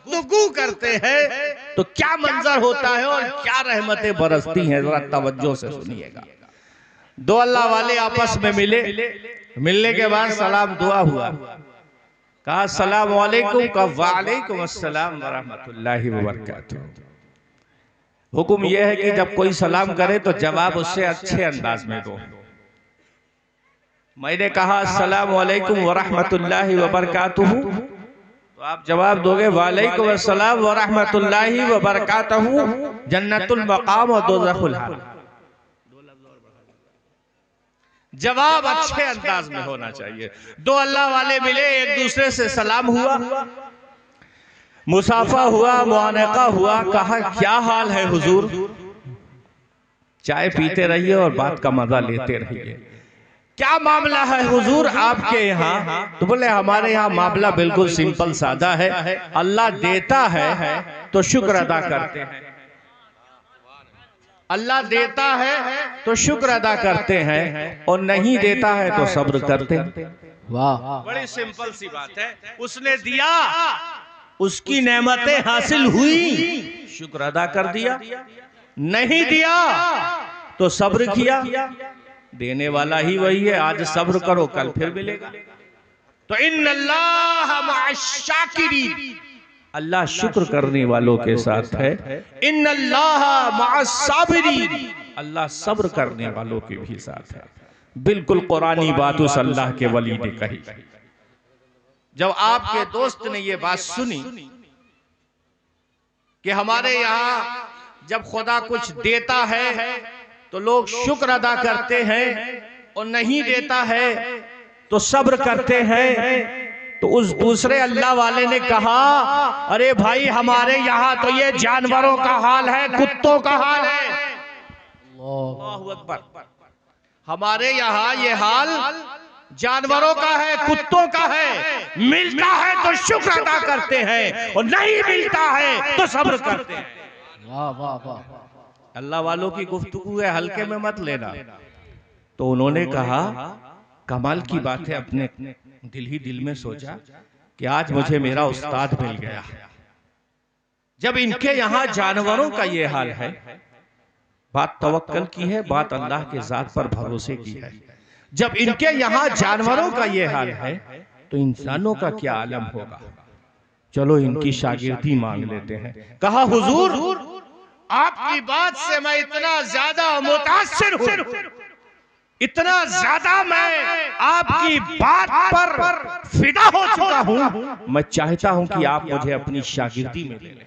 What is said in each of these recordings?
गुफ्तगू करते हैं तो क्या मंजर होता है और क्या रहमतें बरसती हैं, जरा तवज्जो से सुनिएगा। दो अल्लाह वाले आपस में मिले, मिलने के बाद सलाम दुआ हुआ, कहा सलाम वालेकुम, का वालेकुम अस्सलाम व रहमतुल्लाहि व बरकातुहू। हुक्म यह है कि जब कोई सलाम करे तो जवाब उससे अच्छे अंदाज में दो। मैंने कहा अस्सलाम वालेकुम व रहमतुल्लाहि व बरकातुहू, तो आप जवाब दोगे वालेकुम अस्सलाम व रहमतुल्लाहि व बरकातुहू जन्नतुल मकाम व दोज़खुल हाल। जवाब अच्छे अंदाज में होना चाहिए। दो अल्लाह वाले मिले, एक दूसरे से सलाम हुआ, मुसाफा हुआ, मुआनका हुआ, कहा क्या हाल है हुजूर, चाय पीते रहिए और बात का मजा लेते रहिए। क्या मामला है हुजूर आपके यहाँ? तो बोले हमारे यहाँ मामला बिल्कुल सिंपल सादा है, अल्लाह देता है तो शुक्र अदा करते हैं, अल्लाह देता है तो शुक्र अदा करते हैं और नहीं देता है तो सब्र करते हैं। वाह, बड़ी सिंपल सी बात है। उसने दिया, उसकी नेमतें हासिल हुई, शुक्र अदा कर दिया, नहीं दिया तो सब्र किया। देने वाला ही वही है, आज सब्र करो कल फिर मिलेगा। तो इन्नल्लाह मअश्शाकिरीन, अल्लाह शुक्र करने वालों के साथ है। इन्नल्लाह मअस्साबिरीन, अल्लाह सब्र करने वालों के भी साथ है। बिल्कुल कुरानी बात उस अल्लाह के वली ने कही। जब आपके दोस्त ने ये बात सुनी कि हमारे यहाँ जब खुदा कुछ देता है तो लोग शुक्र अदा करते हैं और नहीं देता है तो सब्र करते हैं, तो उस दूसरे अल्लाह वाले ने कहा अरे भाई हमारे यहाँ तो ये जानवरों का हाल है, कुत्तों का हाल है। अल्लाहु अकबर। हमारे यहाँ ये हाल जानवरों का है, कुत्तों का है। मिलता है तो शुक्र अदा करते हैं और नहीं मिलता है तो सब्र करते हैं। वाह वाह वाह। अल्लाह वालों की गुफ्तगू है, हल्के में मत लेना। तो उन्होंने कहा कमाल की बात है, अपने दिल ही दिल में सोचा कि आज मुझे मेरा उस्ताद मिल गया। जब इनके यहाँ जानवरों का ये हाल है, बात तवक्कल की है, बात अल्लाह के जात पर भरोसे की है। जब इनके यहाँ जानवरों का ये हाल है तो इंसानों का क्या आलम होगा। चलो इनकी शागिर्दी मांग लेते हैं। कहा हुजूर आपकी बात से मैं इतना ज्यादा मुतासिर हूं, इतना ज्यादा मैं आपकी बात पर फिदा हो चुका हूं, मैं चाहता हूं कि आप मुझे अपनी शागिर्दी में ले लें।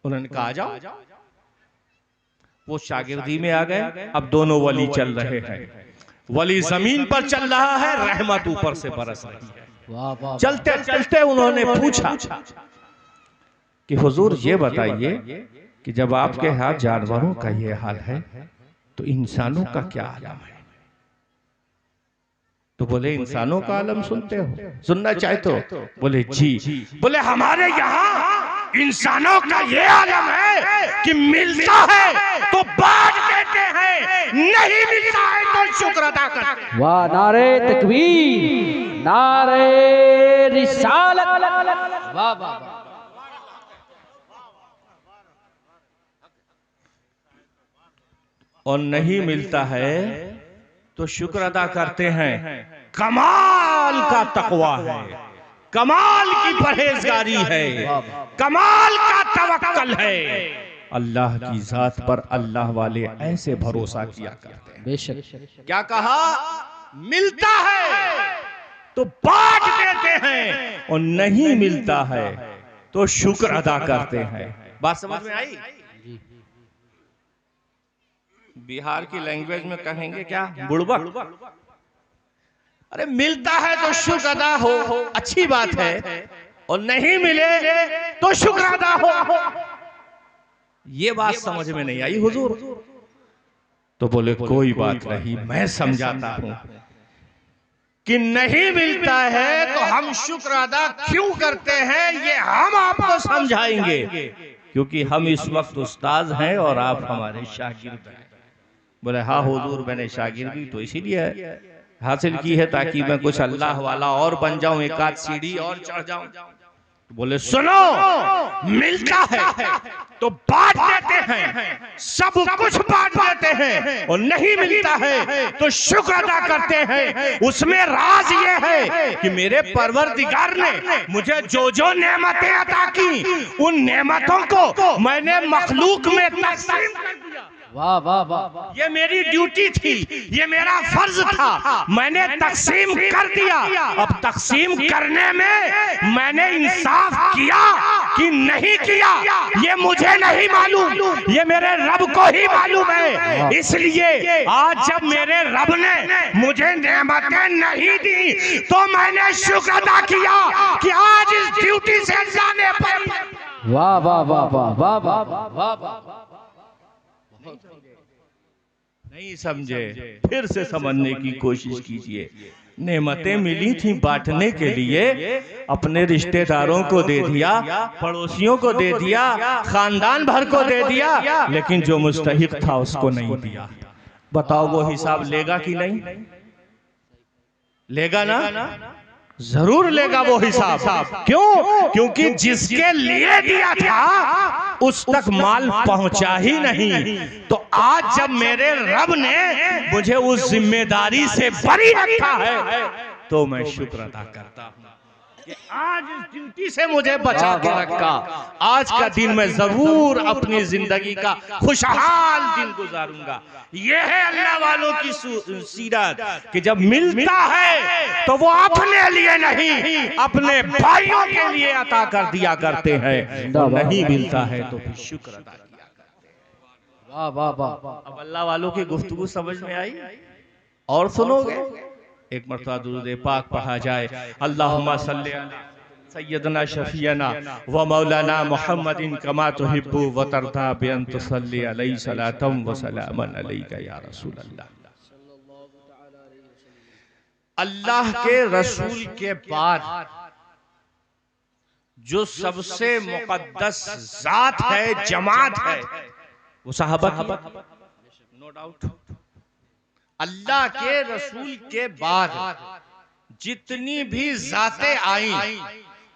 उन्होंने कहा जाओ। वो शागिर्दी में आ गए। अब दोनों वली चल रहे हैं, वली जमीन पर चल रहा है, रहमत ऊपर से बरस रही है। चलते चलते उन्होंने पूछा कि हुजूर ये बताइए कि जब आपके यहाँ जानवरों का ये हाल है तो इंसानों का क्या आलम है। तो बोले इंसानों का आलम सुनते हो, सुनना चाहते हो? बोले जी। बोले हमारे यहाँ इंसानों का ये आलम है कि मिलता है तो बांट देते हैं, नहीं मिलता है तो शुक्र अदा करते हैं। वाह, नारे तकबीर, नारे रिसालत, वाह वाह। और नहीं मिलता है तो शुक्र अदा करते हैं। कमाल का तकवा है, कमाल की परहेजगारी है, कमाल का तवक्कल है। अल्लाह की जात पर अल्लाह वाले ऐसे भरोसा किया करते हैं। बेशक। क्या कहा? मिलता है तो बांट देते हैं और नहीं मिलता है तो शुक्र अदा करते हैं। बात समझ में आई? बिहार की लैंग्वेज में कहेंगे क्या? बुड़बक। अरे मिलता है तो शुक्र अदा हो, अच्छी बात है, और नहीं मिले तो शुक्र अदा हो। ये बात समझ में नहीं आई हुजूर। तो बोले कोई बात नहीं, मैं समझाता हूं कि नहीं मिलता है तो हम शुक्र अदा क्यों करते हैं, ये हम आपको समझाएंगे, क्योंकि हम इस वक्त उस्ताद हैं और आप हमारे शागिर्द हैं। बोले हाँ हुजूर, मैंने शागिर्दी तो इसीलिए हासिल की है ताकि मैं कुछ अल्लाह वाला और बन जाऊं, एक आध सीढ़ी और चढ़ जाऊं। बोले सुनो, मिलता है तो बांट देते हैं, सब कुछ बांट देते हैं, और नहीं मिलता है तो शुक्र अदा करते हैं। उसमें राज ये है कि मेरे परवरदिगार ने मुझे जो जो नेमतें अता की, उन नेमतों को मैंने मखलूक में तकसीम कर दिया। वाह वाह वाह, ये मेरी ड्यूटी थी, ये मेरा फर्ज था, मैंने तकसीम कर दिया। अब तकसीम करने में मैंने इंसाफ किया कि नहीं किया, ये मुझे नहीं मालूम, ये मेरे रब को ही मालूम है। इसलिए आज जब मेरे रब ने मुझे नेमतें नहीं दी तो मैंने शुक्र अदा किया कि आज इस ड्यूटी से अल्लाह ने वाह वाह वाह वाह वाह वाह वाह वाह। नहीं समझे, फिर से समझने की कोशिश कीजिए। नेमतें मिली थी बांटने के लिए, अपने रिश्तेदारों को दे दिया, पड़ोसियों को दे दिया, खानदान भर को दे दिया, लेकिन जो मुस्तहिक था उसको नहीं दिया। बताओ वो हिसाब लेगा कि नहीं? लेगा ना? जरूर लेगा वो हिसाब। क्यों? क्योंकि जिसके लिए दिया था उस तक माल पहुंचा ही नहीं। तो आज जब मेरे रब ने मुझे उस जिम्मेदारी से बरी रखा है तो मैं शुक्र अदा करता हूं कि आज इस ड्यूटी से मुझे बचा के रखा। आज का दिन मैं जरूर अपनी जिंदगी का खुशहाल दिन गुजारूंगा। ये है अल्लाह वालों की सीरत कि जब मिलता है तो वो अपने लिए नहीं, अपने भाइयों के लिए अता कर दिया करते हैं, और नहीं मिलता है तो फिर शुक्र अदा किया करते हैं। वाह वाह वाह। अब अल्लाह वालों की गुफ्तगू समझ में आई? और सुनोगे? एक मरतबा दुरूद पाक पढ़ा जाए। अल्लाहुम्मा सल्ली अला सय्यदना शफीना व मौलाना मुहम्मदिन कमा तुहिब्बु व तरदा बि अन तुसल्ली अलैहि सलातम व सलामन अलैका या रसूल अल्लाह। अल्लाह के रसूल के बाद जो सबसे मुकद्दस जात है, जमात है, वो सहाबा की, नो डाउट। अल्लाह के रसूल के बाद जितनी भी जातें आई,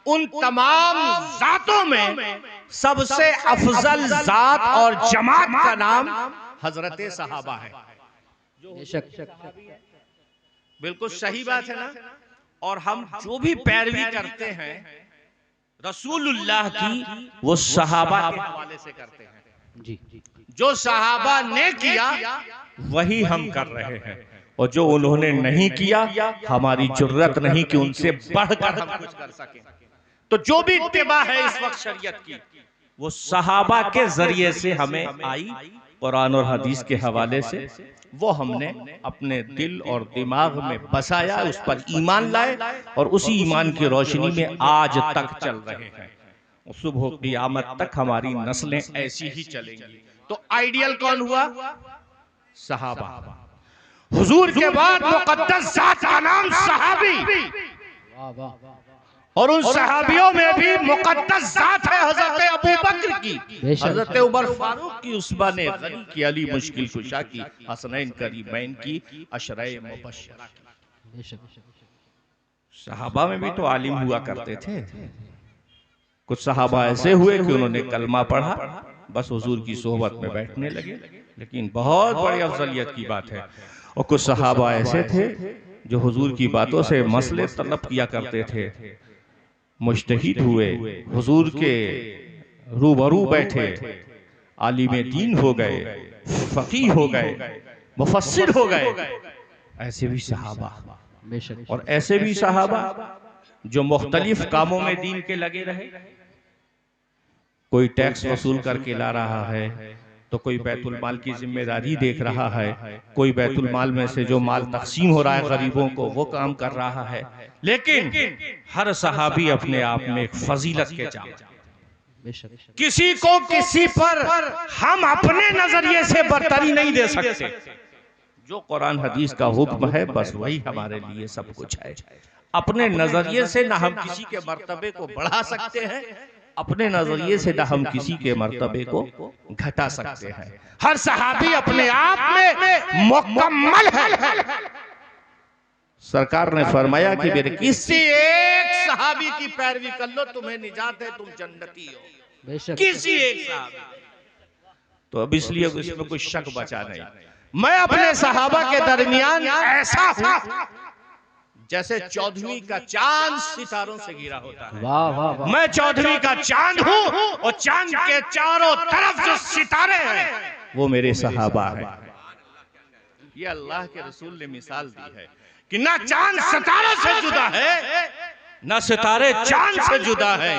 उन तमाम जातों में सबसे अफजल जात और जमात का नाम हजरत सहाबा है। बिल्कुल सही बात है ना? और हम जो भी पैरवी करते हैं रसूलुल्लाह की, वो सहाबा के हवाले से करते हैं। जी, जो सहाबा ने किया वही हम कर रहे हैं, और जो उन्होंने नहीं किया हमारी जुर्रत नहीं कि उनसे बढ़कर हम कुछ कर सकें। तो जो भी इत्तिबा है इस वक्त शरीयत की, वो सहाबा के जरिए से हमें आई, कुरान और हदीस के हवाले से वो हमने अपने दिल और दिमाग में बसाया, उस पर ईमान लाए, और उसी ईमान की रोशनी में आज तक चल रहे हैं। सुबह क़यामत तक हमारी नस्लें ऐसी ही चलेंगी। तो आइडियल कौन हुआ? सहाबा। हुजूर के बाद मुकद्दस जात का नाम सहाबी, और उन सहाबियों में भी मुकद्दस जात है हजरत अबू बकर की, हजरत उमर फारूक की, उस्मान गनी की, अली मुश्किल कुशा की, हसनैन करीमैन की, अशराए मुबश्शरा की। सहाबा में भी तो आलिम हुआ करते थे। कुछ सहाबा ऐसे हुए कि उन्होंने कलमा पढ़ा, बस हुजूर की सोहबत में बैठने लगे, लेकिन बहुत बड़ी अफजलियत की बात है। और कुछ सहाबा ऐसे थे जो हुजूर की बातों से मसले तलब किया करते थे, मुज्तहिद हुए, हुजूर के रूबरू बैठे, आलिम दीन हो गए, फकीह हो गए, मुफस्सिर हो गए। ऐसे भी सहाबा, और ऐसे भी सहाबा जो मुख्तलिफ कामों में दीन के लगे रहे। कोई टैक्स वसूल करके ला रहा है, तो कोई बैतुल माल की जिम्मेदारी देख रहा है, कोई बैतुल माल में से जो माल तकसीम हो रहा है गरीबों को वो काम कर रहा है। लेकिन हर सहाबी अपने आप में एक फजीलत के जाम। किसी को किसी पर हम अपने नजरिए से बरतरी नहीं दे सकते। जो कुरान हदीस का हुक्म है बस वही हमारे लिए सब कुछ है। अपने नजरिए से ना हम किसी के मर्तबे को बढ़ा सकते हैं, अपने नजरिए से ना हम किसी के मर्तबे को घटा सकते हैं। हर सहाबी अपने आप में मुकम्मल है। सरकार ने फरमाया कि मेरे किसी एक सहाबी की पैरवी कर लो, तुम्हें निजात है, तुम जन्नती हो। बेशक किसी एक सहाबी। तो अब इसलिए इसमें कोई शक बचा नहीं। मैं अपने सहाबा के दरमियान ऐसा हूं जैसे 14वीं का चांद सितारों से घिरा होता है। वाह वाह वाह। मैं 14वीं का चांद हूं और चांद के चारों तरफ जो सितारे हैं वो मेरे सहाबा हैं। ये अल्लाह के रसूल ने मिसाल दी है कि ना चांद सितारों से जुदा है, ना सितारे चांद से जुदा है।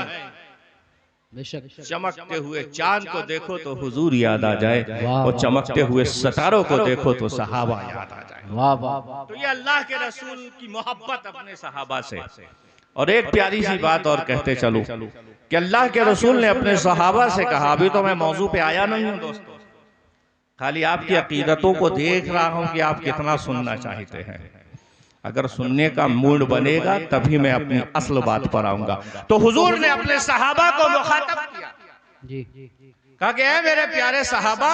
बेशक चमकते हुए चांद को देखो तो हुजूर याद आ जाए, और चमकते हुए सितारों को देखो तो सहाबा याद आ जाए। वाह वाह वाह। तो ये अल्लाह के रसूल की मोहब्बत अपने सहाबा से। और एक प्यारी सी बात और कहते चलूं कि अल्लाह के रसूल ने अपने सहाबा से कहा, अभी तो मैं मौजू पे आया नहीं हूं दोस्तों, खाली आपकी अकीदतों को देख रहा हूं कि आप कितना सुनना चाहते हैं। अगर सुनने का मूड बनेगा तभी मैं अपनी असल बात पर आऊंगा। तो हुजूर ने अपने सहाबा को मुखातब किया जी। कहा कि ऐ मेरे प्यारे सहाबा,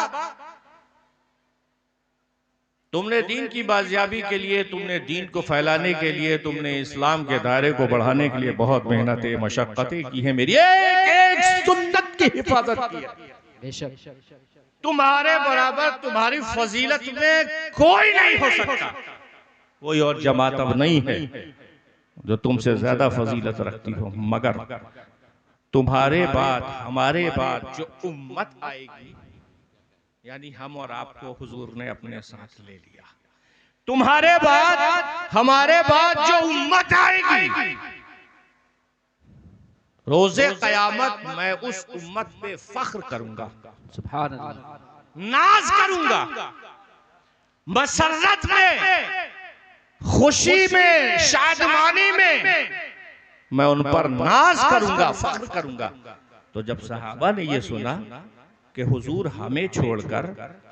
तुमने दीन की बाजियाबी के लिए, तुमने दीन को फैलाने के लिए, तुमने इस्लाम के दायरे को बढ़ाने के लिए बहुत मेहनतें मशक्कतें की हैं, मेरी एक एक सुन्नत की हिफाजत की है। बेशक तुम्हारे बराबर तुम्हारी फजीलत में कोई नहीं हो सकता। कोई और जमात अब नहीं है जो तुमसे ज्यादा फजीलत रखती हो, मगर तुम्हारे बाद, हमारे बाद जो उम्मत आएगी, यानी हम और आपको हुजूर ने अपने साथ ले लिया, तुम्हारे बाद, हमारे बाद जो उम्मत आएगी, रोजे कयामत मैं उस उम्मत पे फख्र करूंगा, सुभान अल्लाह, नाज करूंगा, मसरत में, खुशी में, शादमानी में मैं उन पर नाज करूंगा, फख्र करूंगा। तो जब सहाबा ने ये सुना कि हुजूर हमें छोड़कर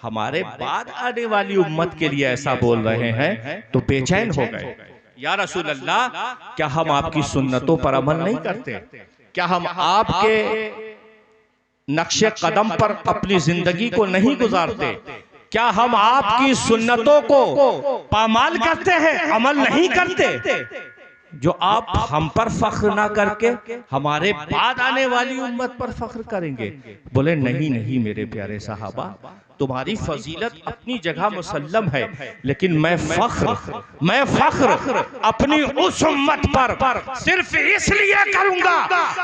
हमारे बाद आने वाली उम्मत के लिए ऐसा बोल रहे हैं, तो बेचैन हो गए। या रसूल अल्लाह, क्या हम आपकी सुन्नतों पर अमल नहीं करते? क्या हम आपके नक्शे कदम पर अपनी जिंदगी को नहीं गुजारते? क्या हम आपकी सुन्नतों को पामाल करते हैं, अमल नहीं करते? जो आप हम पर फख्र ना करके हमारे बाद आने वाली उम्मत पर फख्र करेंगे? बोले नहीं नहीं मेरे प्यारे सहाबा, तुम्हारी फजीलत अपनी जगह मुसल्लम है, लेकिन मैं फख्र अपनी उस उम्मत पर सिर्फ इसलिए करूंगा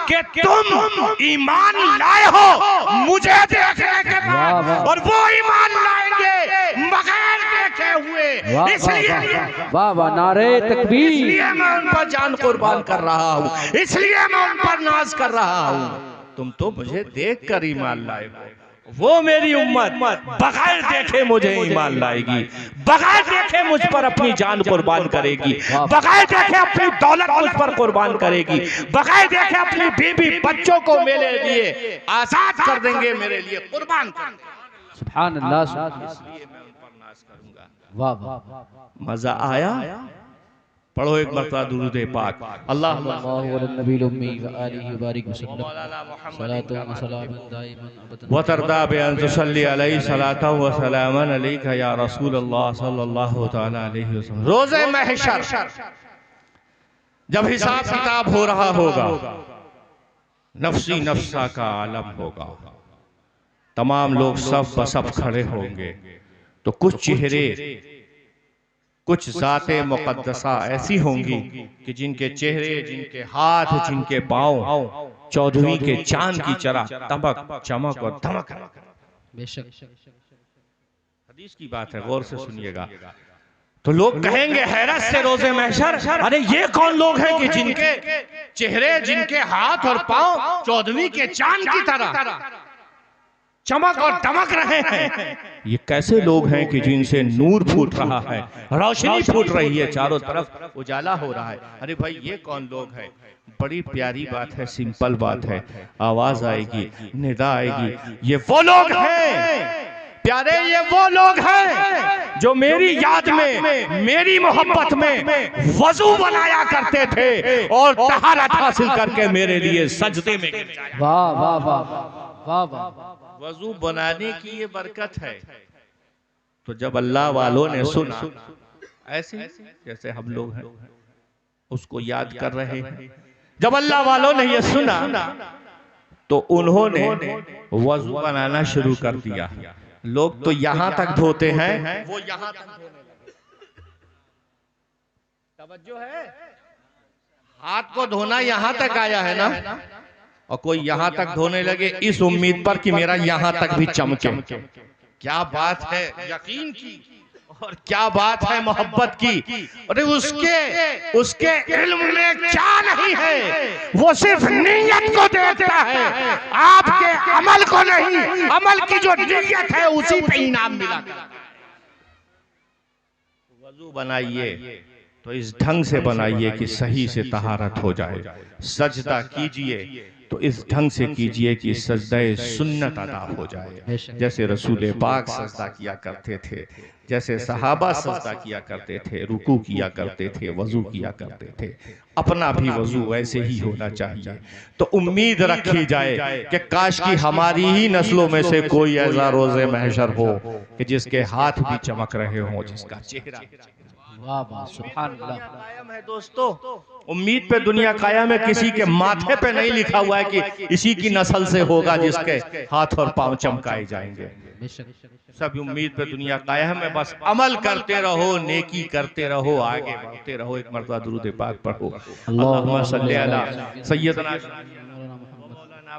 कि तुम ईमान लाए हो मुझे देखने के बाद, और वो ईमान लाएंगे बगैर देखे हुए। इसलिए वाह वाह, नारे तकबीर। इसलिए मैं उन पर जान कुर्बान कर रहा हूँ, इसलिए मैं उन पर नाज कर रहा हूँ। तुम तो मुझे देख कर ईमान लाए हो, वो मेरी उम्मत बगैर देखे मुझे ईमान लाएगी, बगैर देखे मुझ पर अपनी जान कुर्बान करेगी, बगैर देखे अपनी दौलत मुझ पर कुर्बान करेगी, बगैर देखे अपनी बीवी बच्चों को मेरे लिए आजाद कर देंगे, मेरे लिए कुर्बान कर देंगे। सुभान अल्लाह, इसलिए मैं उन पर नाज करूंगा। वाह वाह। मजा आया? पढ़ो एक मरतबा दुरूद पाक। अल्लाह वतरदा बेअन तुसल्ली अलैहि सलाता व सलामन अलैका या रसूल अल्लाह सल्लल्लाहु तआला अलैहि वसल्लम। रोज़े महशर जब हिसाब किताब हो रहा होगा, नफ्सी नफ्सा का आलम होगा, तमाम लोग सब बसब खड़े होंगे, तो कुछ चेहरे, कुछ जाते मुकद्दसा ऐसी होंगी कि जिनके चेहरे, जिनके हाथ, जिनके पांव 14वीं के चांद की तरह तमक, चमक और धमक। बेशक हदीस की बात है, गौर से सुनिएगा। तो लोग कहेंगे हैरत से रोज़े महशर, अरे ये कौन लोग हैं कि जिनके चेहरे, जिनके हाथ और पांव 14वीं के चांद की तरह चमक और दमक रहे हैं? ये कैसे लोग हैं कि जिनसे नूर फूट रहा है, रोशनी फूट रही है, चारों तरफ उजाला हो रहा है? अरे भाई ये कौन लोग हैं? बड़ी प्यारी बात है, सिंपल बात है, आवाज आएगी, निदा आएगी, ये वो लोग हैं प्यारे, ये वो लोग हैं जो मेरी याद में, मेरी मोहब्बत में वजू बनाया करते थे और तहारत हासिल करके मेरे लिए सजदे में गिर जाया। वाह वाह वाह वाह वाह। वजू बनाने की ये बरकत है। तो जब अल्लाह वालों ने सुना, ऐसे जैसे हम लोग हैं उसको याद कर रहे हैं। जब अल्लाह वालों ने ये सुना तो उन्होंने वजू बनाना शुरू कर दिया। लोग तो यहां तक धोते हैं, वो यहां तक धोने लगे। तवज्जो है, हाथ को धोना यहां तक आया है ना, और कोई यहां तक धोने लगे इस उम्मीद पर कि मेरा यहां तक भी चमके। क्या बात है यकीन की, और क्या बात है मोहब्बत की। अरे उसके इल्म में क्या नहीं है, वो सिर्फ नीयत को देखता है, आपके अमल को नहीं। अमल की जो नीयत है उसी पे इनाम मिला। वजू बनाइए तो इस ढंग से बनाइए कि सही से तहारत हो जाए। सजदा कीजिए तो इस ढंग से कीजिए कि सजदाए सुन्नत अदा हो जाए, जैसे रसूल पाक सजदा किया करते थे, जैसे सहाबा सजदा किया करते थे, रुकू किया करते थे, वजू किया करते थे। अपना भी वजू वैसे ही होना चाहिए। तो उम्मीद रखी जाए कि काश की हमारी ही नस्लों में से कोई ऐसा रोज़े महशर हो कि जिसके हाथ भी चमक रहे हों, जिसका चेहरा। वाह वाह सुभान अल्लाह। कायम है दोस्तों, उम्मीद पे दुनिया कायम है। किसी के माथे पे नहीं लिखा हुआ है कि इसी की नस्ल से होगा जिसके हाथ और पांव चमकाए जाएंगे। सब उम्मीद पे दुनिया कायम है। बस अमल करते रहो, नेकी करते रहो, आगे बढ़ते रहो। एक मरतबा दुरूद पाक पढ़ो, अल्लाहुम्मा सल्ली अला सय्यदना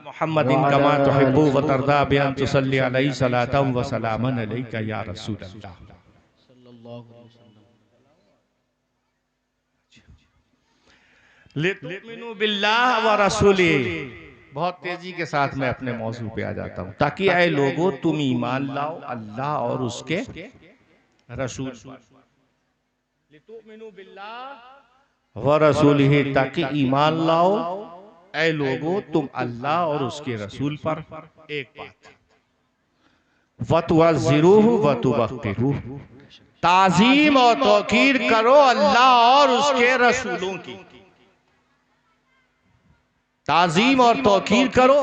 मुहम्मदिन कमा तुहिब्बु व तर्दा बि अन तुसल्ली अलैहि सलातन व सलामन अलैका या रसूल अल्लाह सल्लल्लाहु अलैहि वसल्लम। लितुमिनु बिल्लाह व रसूली। बहुत तेजी के साथ मैं अपने मौजू पे आ जाता हूँ, ताकि ऐ लोगों तुम ईमान लाओ अल्लाह और उसके रसूल पर। लितुमिनु बिल्लाह व रसूलिही, ताकि ईमान लाओ ऐ लोगों तुम अल्लाह और उसके रसूल पर। एक बात, वतुअज़्ज़िरूहु वतुवक़्किरूहु, ताज़ीम और तौक़ीर करो अल्लाह और उसके रसूलों की। ताज़ीम और तौक़ीर करो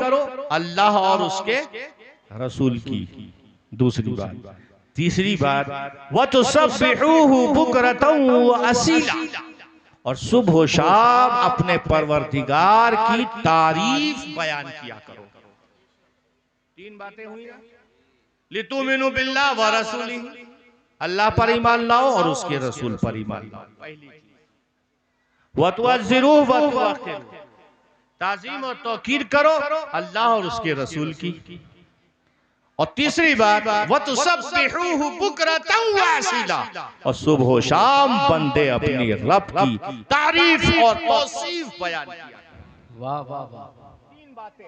अल्लाह और उसके रसूल की। दूसरी बात। तीसरी बात, वतुसब्बिहूहु बुकरतन व असीला, और सुबह शाम अपने परवरदिगार की तारीफ बयान किया करो। तीन बातें हुई ना। लितुमिनु बिल्लाह व रसूलिही, अल्लाह पर ईमान लाओ और उसके रसूल पर ईमान लाओ। पहली चीज। वतुअज़्ज़िरूहु वतुवक़्किरूहु, ताज़ीम और तौक़ीर करो अल्लाह और उसके रसूल की। और तीसरी बात, वतुसब्बिहूहु बुकरतन व असीला, और सुबह शाम बंदे अपनी रब की तारीफ और तौसीफ बयान किया। वाह वाह वाह। तीन बातें,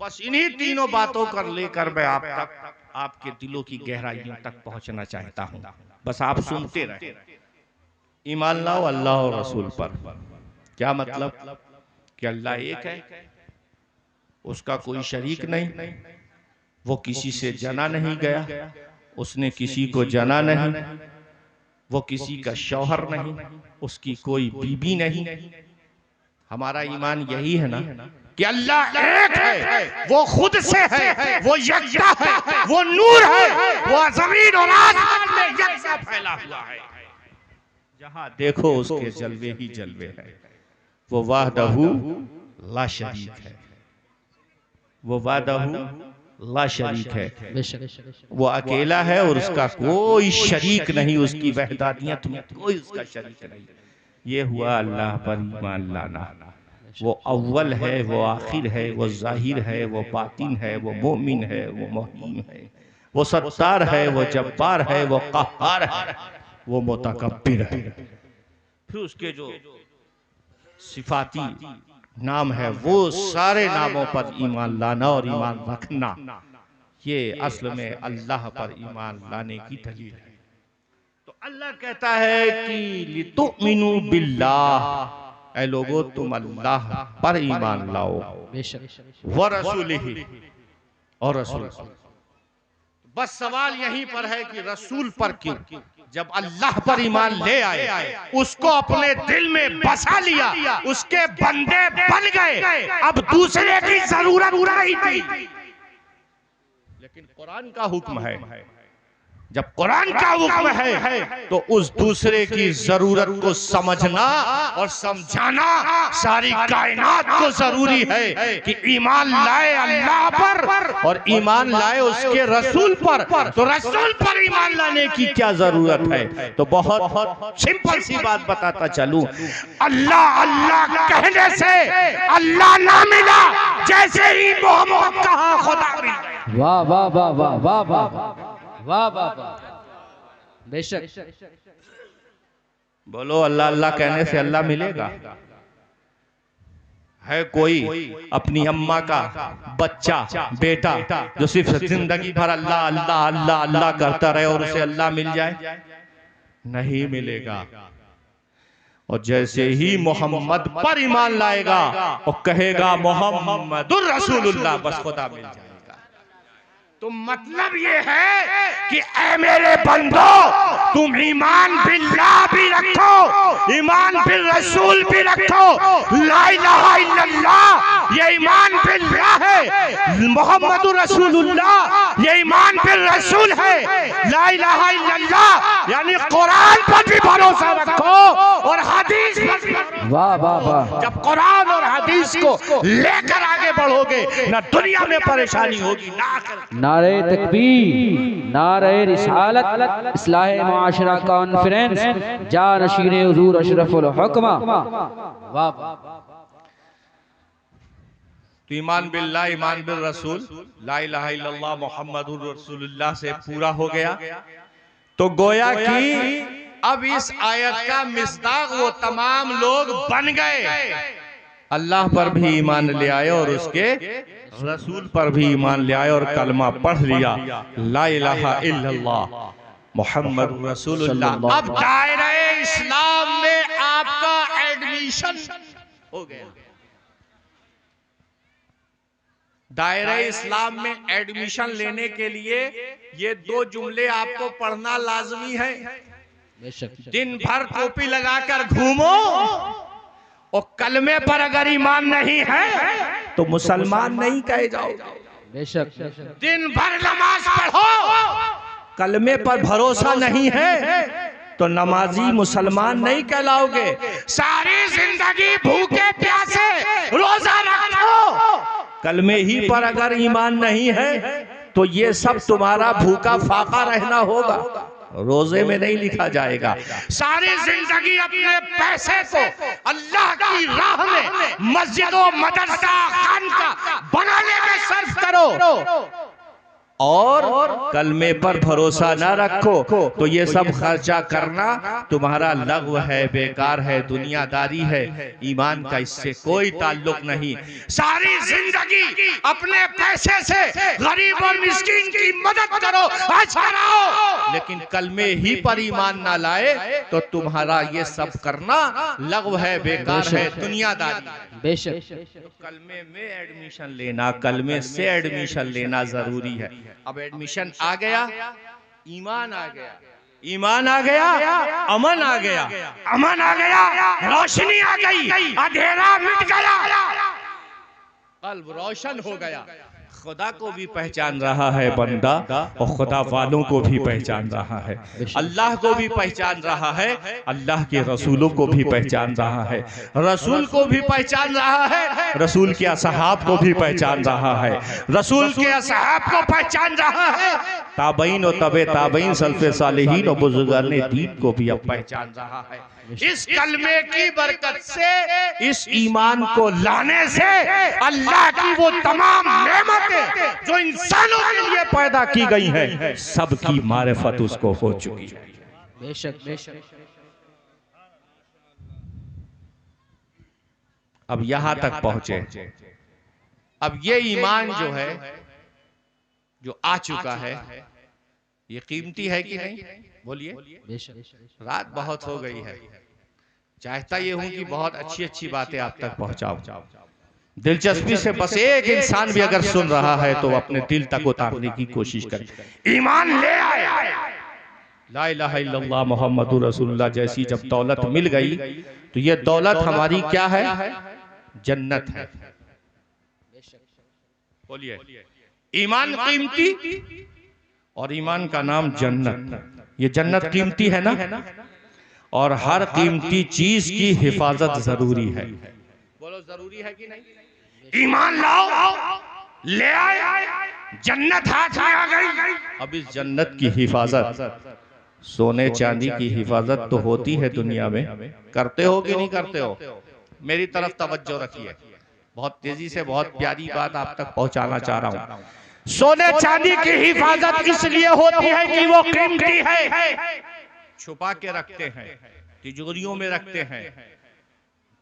बस इन्हीं तीनों बातों कर लेकर मैं आप तक, आपके दिलों की गहराइयों तक पहुंचना चाहता हूं। बस आप सुनते रहे। ईमान लाओ अल्लाह और रसूल पर। क्या मतलब? कि अल्लाह एक है, उसका कोई शरीक नहीं, वो किसी से जना नहीं गया, उसने किसी को जना नहीं, वो किसी का शौहर नहीं, उसकी कोई बीबी नहीं। हमारा ईमान यही है ना कि अल्लाह एक है, वो खुद से है, वो यकता है, वो नूर है, वो जमीन और आसमान में यकसा फैला हुआ है। जहां देखो उसके जलवे ही जलवे हैं। वो वाहदहू ला शरीक है, वो वाहदहू ला शरीक है। वो अकेला है और उसका कोई शरीक नहीं, उसकी वहदानियत में कोई उसका शरीक नहीं। ये हुआ अल्लाह पर ईमान लाना। वो अव्वल है, वो आखिर है, वो जाहिर है, वो बातिन है, वो मोमिन है, वो मुहीन है, वो सत्तार है, वो जब्बार है, वो क़हार है, वो मुतकब्बिर है। फिर उसके जो सिफाती नाम है, वो सारे नामों पर ईमान लाना और ईमान रखना, ये असल में अल्लाह पर ईमान लाने की दलील है। तो अल्लाह कहता है कि लितुमिनु बिल्लाह, ऐ लोगों तुम अल्लाह पर ईमान लाओ, व रसूलिही, और रसूल। बस सवाल यहीं पर है कि रसूल पर क्यों? जब अल्लाह पर ईमान ले आए, उसको अपने दिल में बसा लिया, उसके बंदे बन गए, अब दूसरे की जरूरत नहीं थी। लेकिन कुरान का हुक्म है जब कुरान का हुक्म है तो उस दूसरे की जरूरत को समझना और समझाना सारी कायनात को जरूरी है कि ईमान लाए अल्लाह पर और ईमान लाए उसके रसूल पर। तो रसूल पर ईमान लाने की क्या जरूरत है? तो बहुत सिंपल सी बात बताता चलूं, अल्लाह अल्लाह कहने से अल्लाह ना मिला, जैसे ही मोहम्मद कहा खुदा मिला। वाह वाह वाह वाह वाह वाह वाह वाह वाह, बेशक। बोलो अल्लाह अल्लाह कहने से अल्लाह मिलेगा? है कोई अपनी अम्मा का बच्चा बेटा जो सिर्फ जिंदगी भर अल्लाह अल्लाह अल्लाह अल्लाह करता रहे और उसे अल्लाह मिल जाए? नहीं मिलेगा। और जैसे ही मोहम्मद पर ईमान लाएगा और कहेगा मोहम्मदुर रसूलुल्लाह, बस खुदा मिल जाएगा। तो मतलब ये है कि ऐ मेरे बंदो, तुम ईमान बिल्लाह भी रखो, ईमान बिल रसूल भी रखो। ला इलाहा इल्लल्लाह ये ईमान बिल्लाह है, मोहम्मदुर रसूलुल्लाह ये ईमान बिल रसूल है। ला इलाहा इल्लल्लाह यानी कुरान पर भी भरोसा रखो और हदीस पर भी। वाह वाह वाह। जब कुरान और हदीस को लेकर आगे बढ़ोगे, ना दुनिया में परेशानी होगी ना आखिरत। नारे तकबीर, नारे रिसालत, इस्लाह मुआशरा कॉन्फ्रेंस, जानशीन हुजूर अशरफुल हुक्मा। वाह वाह। तो ईमान बिल्लाह ईमान बिल रसूल ला इलाहा इल्लल्लाह मुहम्मदुर रसूलुल्लाह से पूरा हो गया। तो गोया कि अब इस आयत का मिस्दाक वो तमाम लोग बन गए, अल्लाह पर भी ईमान ले आए और उसके रसूल पर भी ईमान ले आए और कलमा पढ़ लिया, ला इलाहा इल्लल्लाह मुहम्मद रसूलुल्लाह। अब दायरे इस्लाम में आपका एडमिशन हो गया। दायरे इस्लाम में एडमिशन लेने के लिए ये दो जुमले आपको पढ़ना लाजमी है। दिन भर टोपी लगाकर घूमो और कलमे पर अगर ईमान नहीं है तो मुसलमान नहीं कहे जाओगे। बेशक। दिन भर नमाज पढ़ो, कलमे पर भरोसा नहीं है तो नमाजी मुसलमान नहीं कहलाओगे। सारी जिंदगी भूखे प्यासे रोजा रखो, कलमे ही पर अगर ईमान नहीं है तो ये सब तुम्हारा भूखा फाका रहना होगा, रोजे में नहीं लिखा जाएगा। सारी जिंदगी अपने पैसे को अल्लाह की राह में मस्जिदों मदरसा खानका बनाने में सर्फ करो और कलमे पर भरोसा ना रखो तो ये सब खर्चा करना तुम्हारा लग़्व है, बेकार है, दुनियादारी है। ईमान का इससे कोई ताल्लुक नहीं। सारी जिंदगी अपने पैसे से गरीब और मिस्कीन की मदद करो, अच्छा रहो, लेकिन कलमे ही पर ईमान ना लाए तो तुम्हारा ये सब करना लग़्व है, बेकार है, दुनियादारी। बेशक। कलमे में एडमिशन लेना, कलमे से एडमिशन लेना जरूरी है। अब एडमिशन आ गया, ईमान आ गया, ईमान आ गया, अमन आ गया, अमन आ गया, रोशनी आ गई, अंधेरा मिट गया, कल्ब रोशन हो गया। खुदा को भी पहचान रहा है बंदा और खुदा वालों को भी पहचान रहा है, अल्लाह को भी पहचान रहा है, अल्लाह के रसूलों को भी पहचान रहा है, रसूल को भी पहचान रहा है, रसूल के असहाब को भी पहचान रहा है, रसूल के असहाब को पहचान रहा है, ताबईन और तबे ताबईन सल्फे सालिहीन और बुजुर्गाने दीन को भी अब पहचान रहा है। इस कलमे की बरकत से, इस ईमान को लाने से अल्लाह की वो तमाम नेमतें जो इंसानों के लिए पैदा की गई हैं, सबकी मारिफत उसको हो चुकी है। बेशक बेशक। अब यहां तक पहुंचे। अब ये ईमान जो है, जो आ चुका है, ये कीमती है कि नहीं? बोलिए। रात बहुत हो गई है, चाहता ये हूं कि बहुत अच्छी अच्छी बातें आप तक पहुंचाऊं। दिलचस्पी से बस एक इंसान भी अगर सुन रहा है तो अपने दिल तक उतारने की कोशिश करे। ईमान ले आया, ला इलाहा इल्लल्लाह मुहम्मदुर रसूलुल्लाह जैसी जब दौलत मिल गई तो ये दौलत हमारी क्या है? जन्नत है। बोलिए। ईमान कीमती और ईमान का नाम जन्नत। ये जन्नत कीमती है ना, और हर कीमती चीज की हिफाजत जरूरी है। बोलो जरूरी है कि नहीं? ईमान लाओ, ले आए, जन्नत हाथ में आ गई। अब इस जन्नत की हिफाजत, सोने चांदी की हिफाजत तो होती है दुनिया में, करते हो कि नहीं करते हो? मेरी तरफ तवज्जो रखिए, बहुत तेजी से बहुत प्यारी बात आप तक पहुंचाना चाह रहा हूं। सोने चांदी की हिफाजत इसलिए होती है कि वो कीमती है, छुपा के रखते हैं, तिजोरियों में रखते हैं,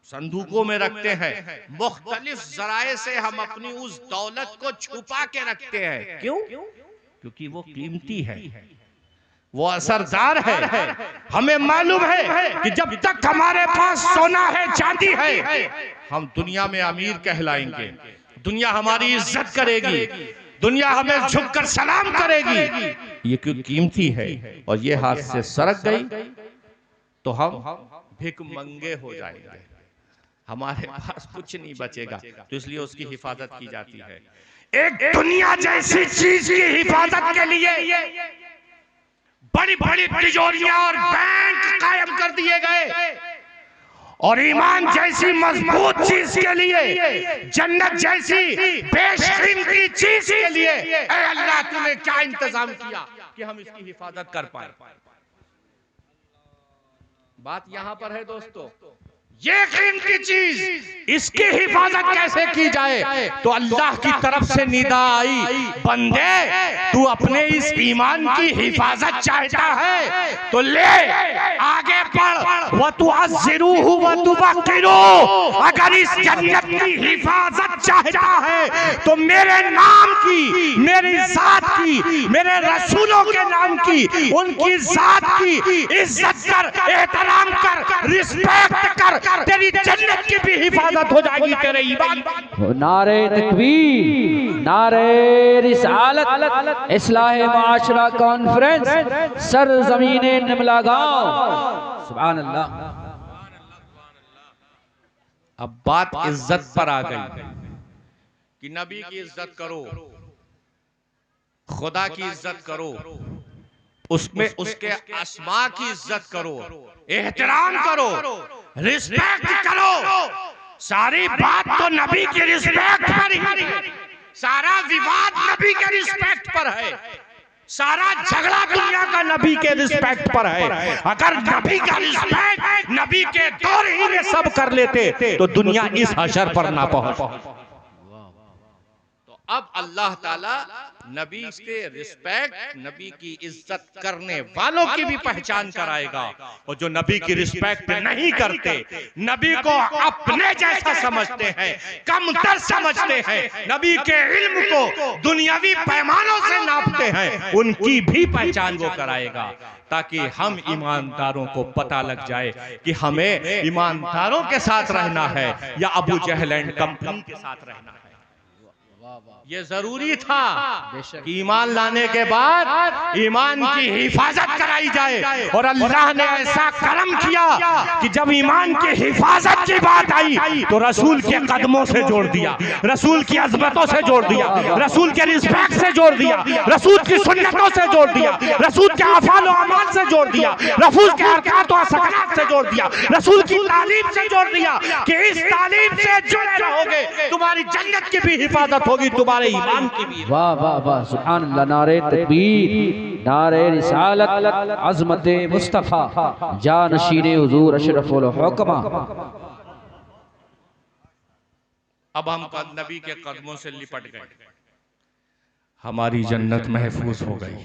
संदूकों में रखते हैं, मुख्तलिफ जराए से हम अपनी उस दौलत को छुपा के रखते हैं। क्यों? क्योंकि वो कीमती है, वो असरदार है। हमें मालूम है कि जब तक हमारे पास सोना है, चांदी है, हम दुनिया में अमीर कहलाएंगे, दुनिया हमारी इज्जत करेगी, दुनिया हमें झुककर सलाम करेगी। ये क्यों कीमती है, और ये हाथ से सरक गई तो हम भिख मंगे हो जाएंगे, हमारे पास कुछ नहीं बचेगा। तो इसलिए उसकी हिफाजत की जाती है। एक दुनिया जैसी चीज की हिफाजत के लिए बड़ी बड़ी तिजोरियां और बैंक कायम कर दिए गए, और ईमान जैसी मजबूत चीज के लिए, जन्नत जैसी बेशकीमती चीज के लिए, ऐ अल्लाह तूने क्या इंतजाम किया कि हम इसकी हिफाजत कर पाए। बात यहां पर है दोस्तों, ये कीमती चीज, इसकी हिफाजत कैसे की जाए? तो अल्लाह की तरफ से निदा आई, बंदे तू अपने इस ईमान की हिफाजत चाहता है तो ले, आगे बढ़, व तू अज़्ज़िरूहु व तुवक्किरू। अगर इस जन्नत की हिफाजत चाहता है तो मेरे नाम की, मेरी जात की, मेरे रसूलों के नाम की, उनकी जात की इज्जत कर, एहतराम कर, रिस्पेक्ट कर, तेरी जन्नत की भी हिफाजत हो जाएगी, तेरे ईमान। नारे तकबीर, नारे रिसालत, इस्लाह माशरा कॉन्फ्रेंस, सरजमीन निमला गांव। सुभान अल्लाह। अब बात इज्जत पर आ गई कि नबी की इज्जत करो, खुदा की इज्जत करो, उसमें उसके अस्मा की इज्जत करो, एहतराम करो, रिस्पेक्ट करो। सारी बात तो नबी की रिस्पेक्ट पर ही, सारा विवाद नबी के रिस्पेक्ट पर है, सारा झगड़ा दुनिया का नबी के रिस्पेक्ट पर है। अगर नबी का रिस्पेक्ट नबी के दौर ही में सब कर लेते तो दुनिया इस हशर पर ना पहुंच। अब अल्लाह ताला नबी से रिस्पेक्ट, नबी की इज्जत करने वालों की भी पहचान कराएगा, और जो नबी की रिस्पेक्ट नहीं करते, नबी को अपने जैसा समझते हैं, कमतर समझते हैं, नबी के इल्म को दुनियावी पैमानों से नापते हैं, उनकी भी पहचान वो कराएगा, ताकि हम ईमानदारों को पता लग जाए कि हमें ईमानदारों के साथ रहना है या अबू जहल एंड कंपनी के साथ रहना है। ये जरूरी था कि ईमान लाने के बाद ईमान की हिफाजत कराई जाए, और अल्लाह ने ऐसा करम किया कि जब ईमान की हिफाजत की बात आई तो रसूल के कदमों से जोड़ दिया, रसूल की अजमतों से जोड़ दिया, रसूल के रिस्पेक्ट से जोड़ दिया, रसूल की सुन्नतों से जोड़ दिया, रसूल के अफ़ाल और अमाल से जोड़ दिया, रसूल के हरकत और सकनात से जोड़ दिया, रसूल की तालीम से जोड़ दिया कि इस तालीम से जुड़े रहोगे, तुम्हारी जन्नत की भी हिफाजत होगी, तुम्हारे ईमान की भी। वाह वाह वाह, सुभान अल्लाह। नारे तकबीर, नारे रिसालत, अज़मत मुस्तफ़ा, जानशीन हुजूर अशरफुल हुक्मा। अब हम नबी के कदमों से लिपट गए, हमारी जन्नत महफूज हो गई।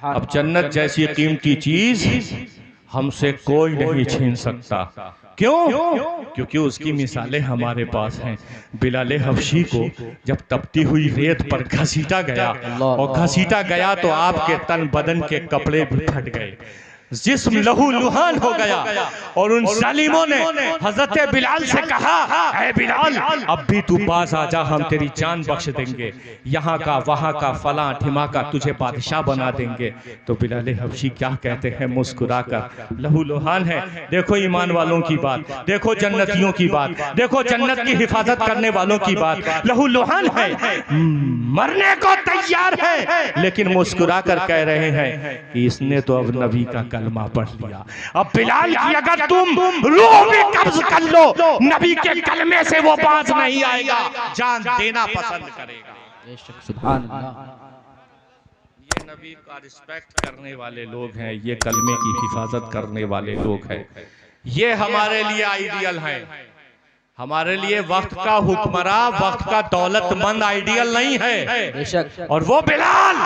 अब जन्नत जैसी कीमती चीज हमसे कोई नहीं छीन सकता। क्यों? क्योंकि उसकी मिसालें हमारे पास हैं। बिलाले हबशी को जब तपती हुई रेत पर घसीटा गया, और घसीटा गया तो आपके तन बदन के कपड़े भी फट गए। जिस्म लहू लुहान हो गया। और उन जालिमों ने हजरत बिलाल से कहा, ऐ बिलाल अब भी तू पास आ जा, हम तेरी जान बख्श देंगे, यहाँ का वहाँ का फला ठिमा का तुझे बादशाह बना देंगे। तो बिलाल हबशी क्या कहते हैं मुस्कुराकर, लहू लुहान है। देखो ईमान वालों की बात, देखो जन्नतियों की बात, देखो जन्नत की हिफाजत करने वालों की बात। लहू लुहान है, मरने को तैयार है, लेकिन मुस्कुरा कर कह रहे हैं कि इसने तो अब नबी का कलमा पढ़ लिया। अब बिलाल की अगर तुम रूह भी कब्ज कर लो, नबी के कलमे से वो बाज नहीं आएगा, जान देना पसंद करेगा। सुभान अल्लाह। ये नबी का रिस्पेक्ट करने वाले लोग हैं, ये कलमे की हिफाजत करने वाले लोग हैं। ये हमारे लिए आइडियल है। हमारे लिए वक्त का हुक्मरां, वक्त का दौलतमंद आइडियल नहीं है। और वो बिलाल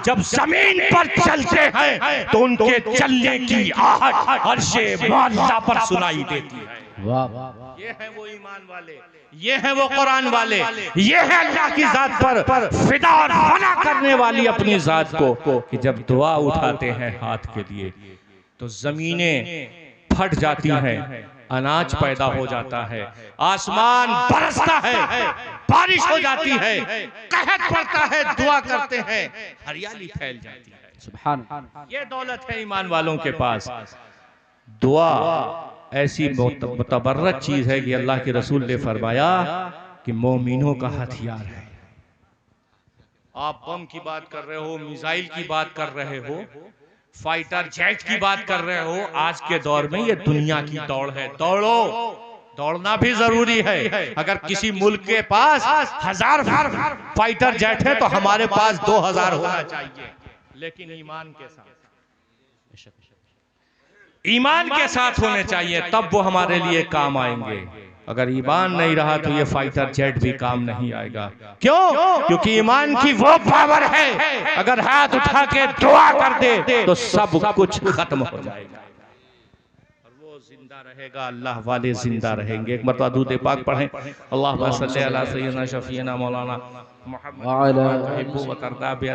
जब जमीन पर चलते हैं तो उनके चलने की आहट अर्शे मुअल्ला पर सुनाई देती है। वाह, ये है वो ईमान वाले, ये है वो कुरान वाले, ये है अल्लाह की जात पर फिदा और फना करने वाली अपनी जात को कि जब दुआ उठाते हैं हाथ के लिए तो जमीनें फट जाती हैं, अनाज पैदा हो जाता है, आसमान बरसता है, बारिश हो जाती है, कहत पड़ता है, दुआ करते हैं, हरियाली फैल जाती है। सुभान। ये दौलत है ईमान वालों के पास। दुआ ऐसी मुतबर्रक चीज है कि अल्लाह के रसूल ने फरमाया कि मोमिनों का हथियार है। आप बम की बात कर रहे हो, मिसाइल की बात कर रहे हो, फाइटर जेट की बात कर रहे हो, आज के दौर में ये दुनिया की दौड़ है। दौड़ो, दौड़ना भी जरूरी है। अगर किसी मुल्क के पास 1000 फाइटर जेट है तो हमारे पास 2000 होना चाहिए, लेकिन ईमान के साथ होने चाहिए, तब वो हमारे लिए काम आएंगे। अगर ईमान नहीं रहा तो ये फाइटर जेट भी काम नहीं आएगा। क्यों? क्योंकि ईमान की वो पावर है, अगर हाथ उठा के दुआ कर दे तो सब कुछ खत्म हो जाएगा और वो जिंदा रहेगा, अल्लाह वाले जिंदा रहेंगे। एक मरतबा दुरूद पाक पढ़ें, अल्लाहुम्मा सल्ली अला सय्यिदना शफीना मौलाना मुहम्मद व अला आलिहि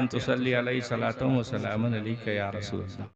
व सल्ली अलैहि सलातु व सलामुन अलैका या रसूल अल्लाह।